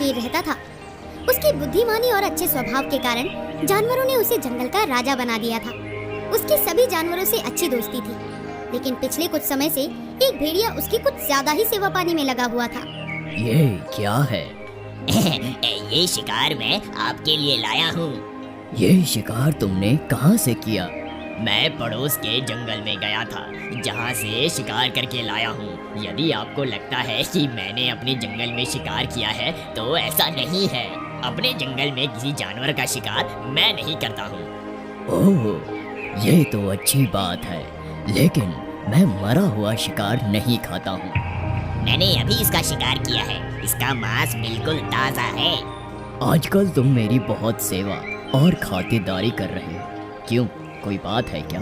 शेर रहता था। उसकी बुद्धिमानी और अच्छे स्वभाव के कारण जानवरों ने उसे जंगल का राजा बना दिया था। उसकी सभी जानवरों से अच्छी दोस्ती थी, लेकिन पिछले कुछ समय से एक भेड़िया उसकी कुछ ज्यादा ही सेवा पानी में लगा हुआ था। ये क्या है? ये शिकार मैं आपके लिए लाया हूँ। ये शिकार तुमने कहाँ से किया? मैं पड़ोस के जंगल में गया था, जहाँ से शिकार करके लाया हूँ। यदि आपको लगता है कि मैंने अपने जंगल में शिकार किया है तो ऐसा नहीं है। अपने जंगल में किसी जानवर का शिकार मैं नहीं करता हूँ। ओह, ये तो अच्छी बात है, लेकिन मैं मरा हुआ शिकार नहीं खाता हूँ। मैंने अभी इसका शिकार किया है। इसका मांस बिल्कुल ताज़ा है। आजकल तुम मेरी बहुत सेवा और खातिरदारी कर रहे हो। क्यों, कोई बात है क्या?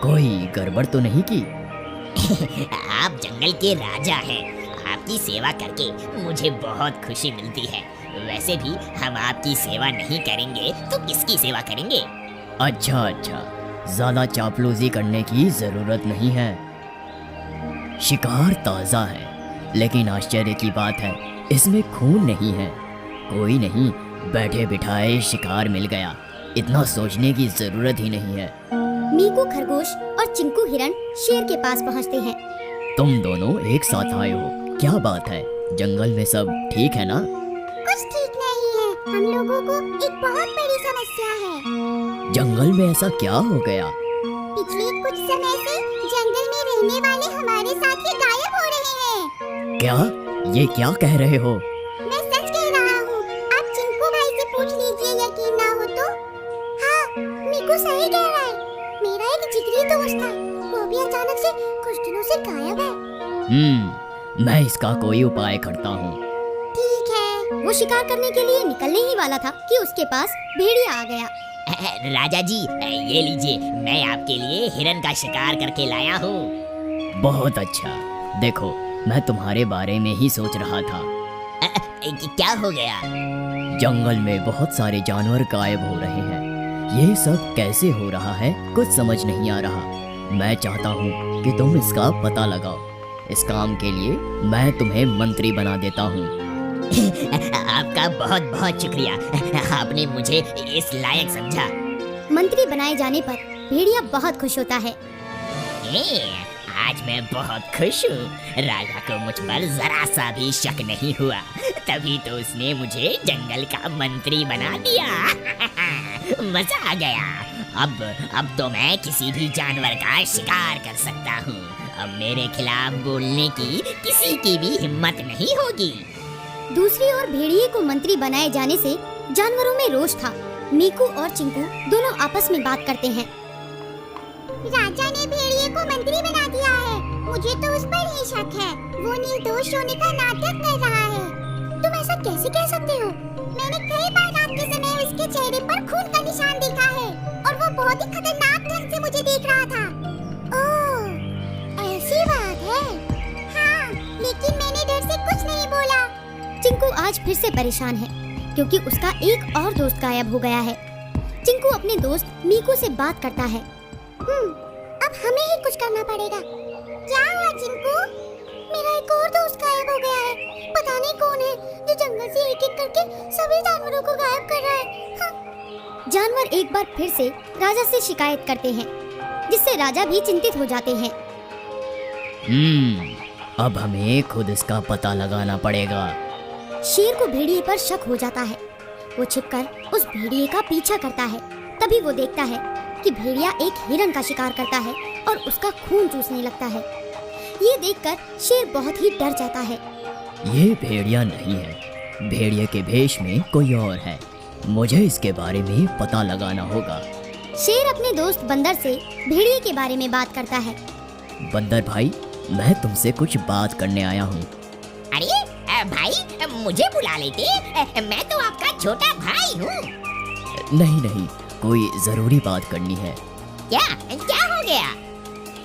कोई गड़बड़ तो नहीं की? आप जंगल के राजा हैं। आपकी सेवा करके मुझे बहुत खुशी मिलती है। वैसे भी हम आपकी सेवा नहीं करेंगे तो किसकी सेवा करेंगे? अच्छा, ज्यादा चापलूसी करने की जरूरत नहीं है। शिकार ताज़ा है, लेकिन आश्चर्य की बात है इसमें खून नहीं है। कोई नहीं, बैठे बिठाए शिकार मिल गया। इतना सोचने की जरूरत ही नहीं है। मीकू खरगोश और चिंकू हिरण शेर के पास पहुंचते हैं। तुम दोनों एक साथ आए हो, क्या बात है? जंगल में सब ठीक है ना? कुछ ठीक नहीं है। हम लोगों को एक बहुत बड़ी समस्या है। जंगल में ऐसा क्या हो गया? पिछले कुछ समय से जंगल में रहने वाले हमारे साथी गायब हो रहे हैं। क्या? ये क्या कह रहे हो? मैं सच कह रहा हूँ। आप चिंकू भाई से पूछ लीजिए, यकीन ना हो तो। हाँ, मीकू सही कह रहा है। मेरा एक जिगरी दोस्त था, वो भी अचानक से कुछ दिनों से गायब है। मैं इसका कोई उपाय करता हूँ। ठीक है। वो शिकार करने के लिए निकलने ही वाला था कि उसके पास भेड़िया आ गया। राजा जी, ये लीजिए, मैं आपके लिए हिरन का शिकार करके लाया हूँ। बहुत अच्छा। देखो, मैं तुम्हारे बारे में ही सोच रहा था। क्या हो गया? जंगल में बहुत सारे जानवर गायब हो रहे हैं। ये सब कैसे हो रहा है कुछ समझ नहीं आ रहा। मैं चाहता हूँ कि तुम इसका पता लगाओ। इस काम के लिए मैं तुम्हें मंत्री बना देता हूँ। आपका बहुत बहुत शुक्रिया। आपने मुझे इस लायक समझा। मंत्री बनाए जाने पर भेड़िया बहुत खुश होता है। आज मैं बहुत खुश हूँ। राजा को मुझ पर जरा सा भी शक नहीं हुआ, तभी तो उसने मुझे जंगल का मंत्री बना दिया। मजा आ गया। अब तो मैं किसी भी जानवर का शिकार कर सकता हूँ। अब मेरे खिलाफ बोलने की किसी की भी हिम्मत नहीं होगी। दूसरी ओर भेड़िए को मंत्री बनाए जाने से जानवरों में रोष था। मीकू और चिंकू दोनों आपस में बात करते हैं। राजा ने भेड़िए को मंत्री बना दिया है। मुझे तो उस पर ही शक है। वो निर्दोष होने का नाटक कर रहा है। तुम ऐसा कैसे कह सकते हो? मैंने कई बार रात के समय उसके चेहरे पर खून का निशान देखा है और वो बहुत ही खतरनाक ढंग से मुझे देख रहा था। ओह, ऐसी बात है। हाँ, लेकिन मैंने डर से कुछ नहीं बोला। चिंकू आज फिर से परेशान है क्योंकि उसका एक और दोस्त गायब हो गया है। चिंकू अपने दोस्त मीकू से बात करता है। अब हमें ही कुछ करना पड़ेगा। क्या हुआ चिंकू? मेरा एक और दोस्त गायब हो गया है। पता नहीं कौन है जो जंगल से एक एक करके सभी जानवरों को गायब कर रहा है। हाँ। जानवर एक बार फिर से राजा से शिकायत करते हैं, जिससे राजा भी चिंतित हो जाते हैं। अब हमें खुद इसका पता लगाना पड़ेगा। शेर को भेड़िए पर शक हो जाता है। वो छिपकर उस भेड़िए का पीछा करता है। तभी वो देखता है कि भेड़िया एक हिरन का शिकार करता है और उसका खून चूसने लगता है। ये देखकर शेर बहुत ही डर जाता है। ये भेड़िया नहीं है, भेड़िए के भेष में कोई और है। मुझे इसके बारे में पता लगाना होगा। शेर अपने दोस्त बंदर से भेड़िए के बारे में बात करता है। बंदर भाई, मैं तुमसे कुछ बात करने आया हूँ। अरे भाई, मुझे बुला लेते। मैं तो आपका छोटा भाई हूँ। नहीं, कोई जरूरी बात करनी है। क्या हो गया?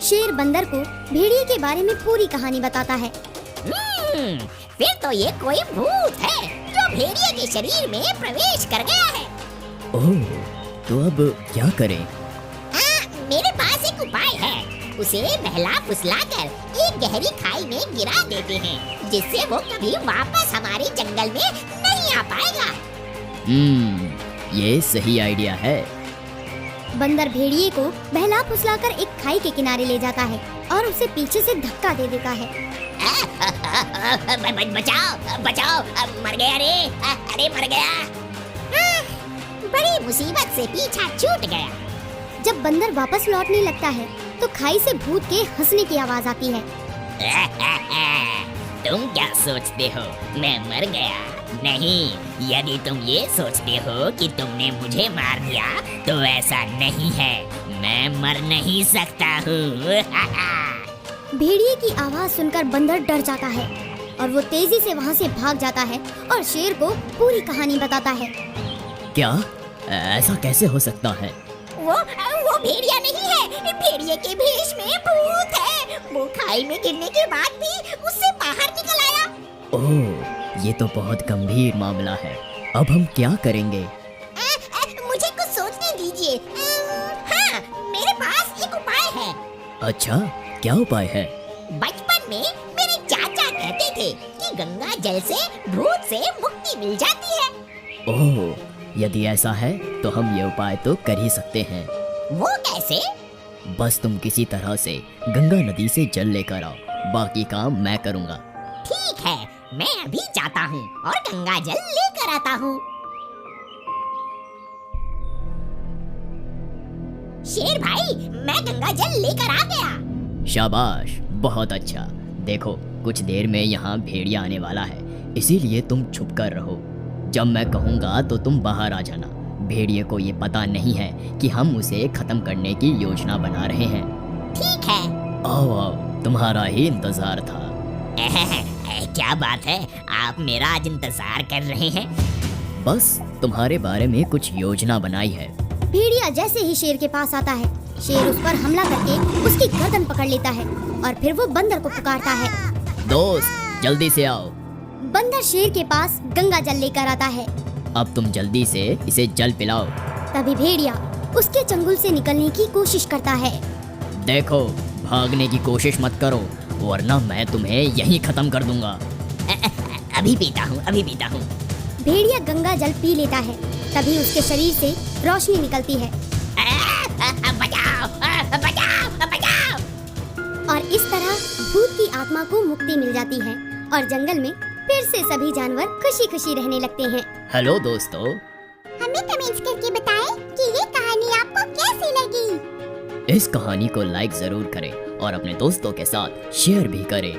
शेर बंदर को भेड़िए के बारे में पूरी कहानी बताता है। फिर तो ये कोई भूत है जो भेड़िए के शरीर में प्रवेश कर गया है। ओह, तो अब क्या करें? मेरे पास एक उपाय है। उसे बहला फुसलाकर एक गहरी खाई में गिरा देते हैं, जिससे वो कभी वापस हमारे जंगल में नहीं नहीं आ पाएगा। ये सही आइडिया है। बंदर भेड़िए को बहला फुसलाकर एक खाई के किनारे ले जाता है और उसे पीछे से धक्का दे देता है। बचाओ बचाओ, मर गया रे, अरे मर गया। बड़ी मुसीबत से पीछा छूट गया। जब बंदर वापस लौटने लगता है तो खाई से भूत के हंसने की आवाज आती है। तुम क्या सोचते हो मैं मर गया? नहीं, यदि तुम ये सोचते हो कि तुमने मुझे मार दिया तो ऐसा नहीं है, मैं मर नहीं सकता हूँ। भेड़िए की आवाज सुनकर बंदर डर जाता है और वो तेजी से वहाँ से भाग जाता है और शेर को पूरी कहानी बताता है। क्या ऐसा कैसे हो सकता है? वो भेड़िया नहीं है, भेड़िए के भेष में भूत है। वो खाई में गिरने के बाद भी उससे बाहर निकल आया। ओह, ये तो बहुत गंभीर मामला है। अब हम क्या करेंगे? मुझे कुछ सोचने दीजिए। हाँ, मेरे पास एक उपाय है। अच्छा, क्या उपाय है? बचपन में मेरे चाचा कहते थे कि गंगा जल से भूत से मुक्ति मिल जाती है। ओह, यदि ऐसा है तो हम ये उपाय तो कर ही सकते हैं। वो कैसे? बस तुम किसी तरह से गंगा नदी से जल लेकर आओ, बाकी काम मैं करूँगा। ठीक है, मैं अभी जाता हूँ और गंगा जल लेकर आता हूँ। शेर भाई, मैं गंगा जल लेकर आ गया। शाबाश, बहुत अच्छा। देखो, कुछ देर में यहाँ भेड़िया आने वाला है, इसीलिए तुम छुप कर रहो। जब मैं कहूँगा तो तुम बाहर आ जाना। भेड़िए को ये पता नहीं है कि हम उसे खत्म करने की योजना बना रहे हैं। ठीक है। आओ आओ, तुम्हारा ही इंतजार था। क्या बात है, आप मेरा आज इंतजार कर रहे हैं? बस तुम्हारे बारे में कुछ योजना बनाई है। भेड़िया जैसे ही शेर के पास आता है, शेर उस पर हमला करके उसकी गर्दन पकड़ लेता है और फिर वो बंदर को पुकारता है। दोस्त, जल्दी से आओ। बंदर शेर के पास गंगा जल लेकर आता है। अब तुम जल्दी से इसे जल पिलाओ। तभी भेड़िया उसके चंगुल से निकलने की कोशिश करता है। देखो, भागने की कोशिश मत करो, वरना मैं तुम्हें यहीं खत्म कर दूंगा। अभी पीता हूँ, अभी पीता हूँ। भेड़िया गंगा जल पी लेता है। तभी उसके शरीर से रोशनी निकलती है बचाओ, बचाओ, बचाओ। और इस तरह भूत की आत्मा को मुक्ति मिल जाती है और जंगल में फिर से सभी जानवर खुशी खुशी रहने लगते हैं। हेलो दोस्तों, हमें कमेंट्स करके बताएं कि ये कहानी आपको कैसी लगी। इस कहानी को लाइक जरूर करें और अपने दोस्तों के साथ शेयर भी करें।